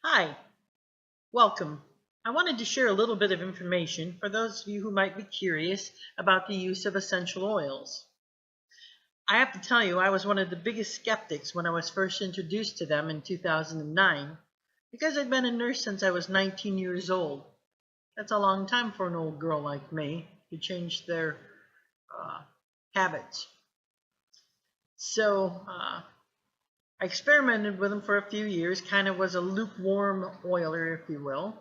Hi, welcome. I wanted to share a little bit of information for those of you who might be curious about the use of essential oils. I have to tell you, I was one of the biggest skeptics when I was first introduced to them in 2009 because I'd been a nurse since I was 19 years old. That's a long time for an old girl like me to change their uh, habits. So I experimented with them for a few years, kind of was a lukewarm oiler, if you will,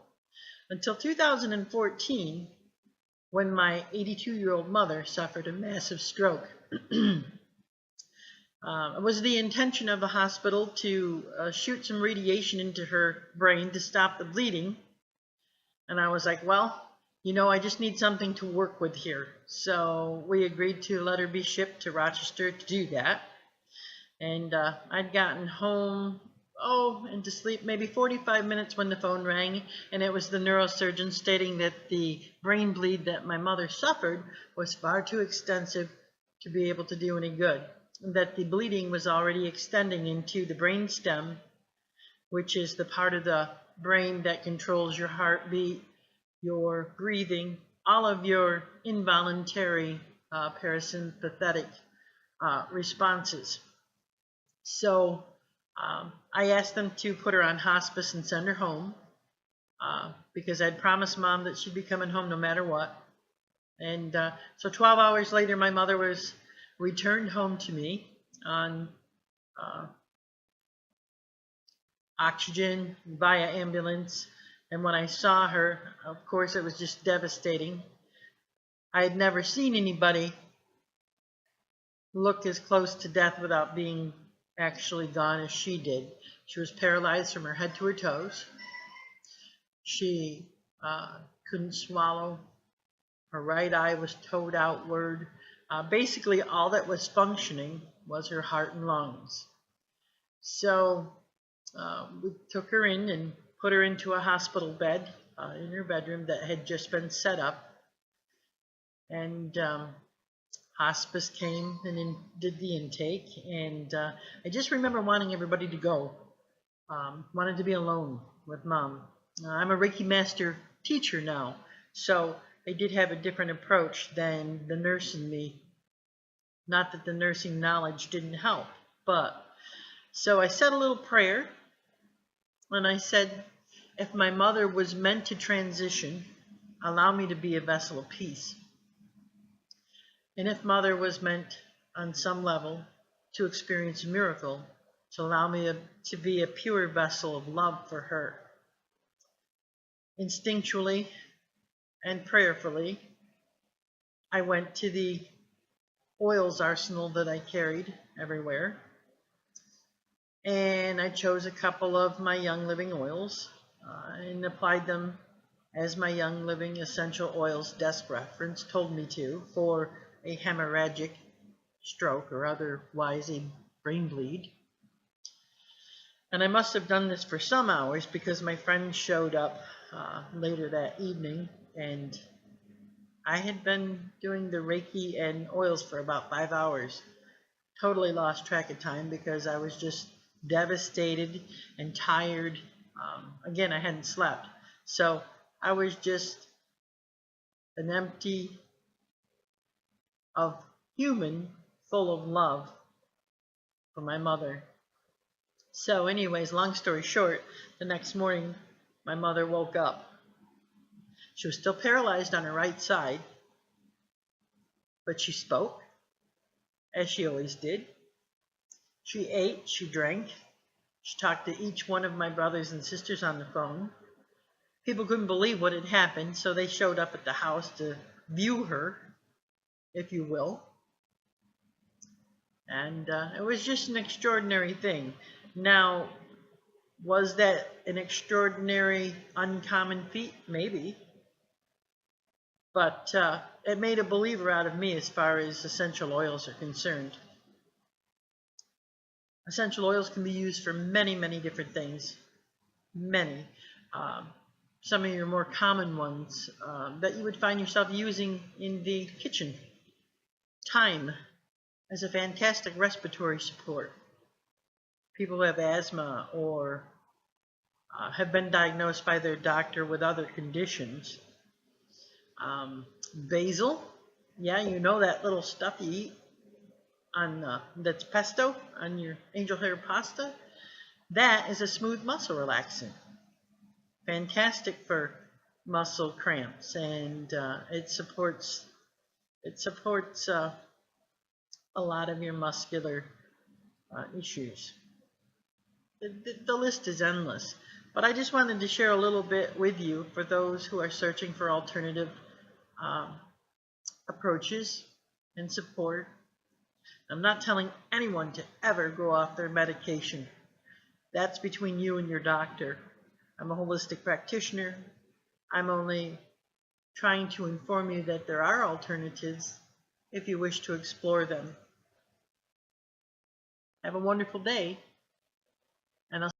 until 2014 when my 82-year-old mother suffered a massive stroke. It was the intention of the hospital to shoot some radiation into her brain to stop the bleeding. And I was like, well, I just need something to work with here. So we agreed to let her be shipped to Rochester to do that. And I'd gotten home, and to sleep maybe 45 minutes when the phone rang, and it was the neurosurgeon stating that the brain bleed that my mother suffered was far too extensive to be able to do any good, and that the bleeding was already extending into the brain stem, which is the part of the brain that controls your heartbeat, your breathing, all of your involuntary parasympathetic responses. So I asked them to put her on hospice and send her home because I'd promised Mom that she'd be coming home no matter what. And so 12 hours later, my mother was returned home to me on oxygen via ambulance. And when I saw her, of course, it was just devastating. I had never seen anybody look as close to death without being actually gone as she did. She was paralyzed from her head to her toes. She couldn't swallow. Her right eye was towed outward. Basically, all that was functioning was her heart and lungs. So we took her in and put her into a hospital bed in her bedroom that had just been set up. And hospice came and did the intake. And I just remember wanting everybody to go. Wanted to be alone with Mom. I'm a Reiki master teacher now, so I did have a different approach than the nurse in me. Not that the nursing knowledge didn't help, but so I said a little prayer, and I said, if my mother was meant to transition, allow me to be a vessel of peace. And if Mother was meant on some level to experience a miracle, to allow me to be a pure vessel of love for her. Instinctually and prayerfully, I went to the oils arsenal that I carried everywhere, and I chose a couple of my Young Living oils and applied them as my Young Living Essential Oils desk reference told me to for a hemorrhagic stroke or otherwise a brain bleed. And I must have done this for some hours because my friend showed up later that evening, and I had been doing the Reiki and oils for about 5 hours. Totally lost track of time because I was just devastated and tired. Again, I hadn't slept. So I was just an empty of human full of love for my mother. So anyways, long story short, the next morning my mother woke up. She was still paralyzed on her right side, but she spoke, as she always did. She ate, she drank, she talked to each one of my brothers and sisters on the phone. People couldn't believe what had happened, so they showed up at the house to view her, if you will. And it was just an extraordinary thing. Now, was that an extraordinary, uncommon feat? Maybe. But it made a believer out of me as far as essential oils are concerned. Essential oils can be used for many, many different things. Many. Some of your more common ones that you would find yourself using in the kitchen. Thyme as a fantastic respiratory support. People who have asthma or have been diagnosed by their doctor with other conditions. Basil, yeah, you know that little stuff you eat on that's pesto on your angel hair pasta. That is a smooth muscle relaxant. Fantastic for muscle cramps, and it supports a lot of your muscular issues. The list is endless, but I just wanted to share a little bit with you for those who are searching for alternative um, approaches and support. I'm not telling anyone to ever go off their medication. That's between you and your doctor. I'm a holistic practitioner. I'm only trying to inform you that there are alternatives if you wish to explore them. Have a wonderful day, and I'll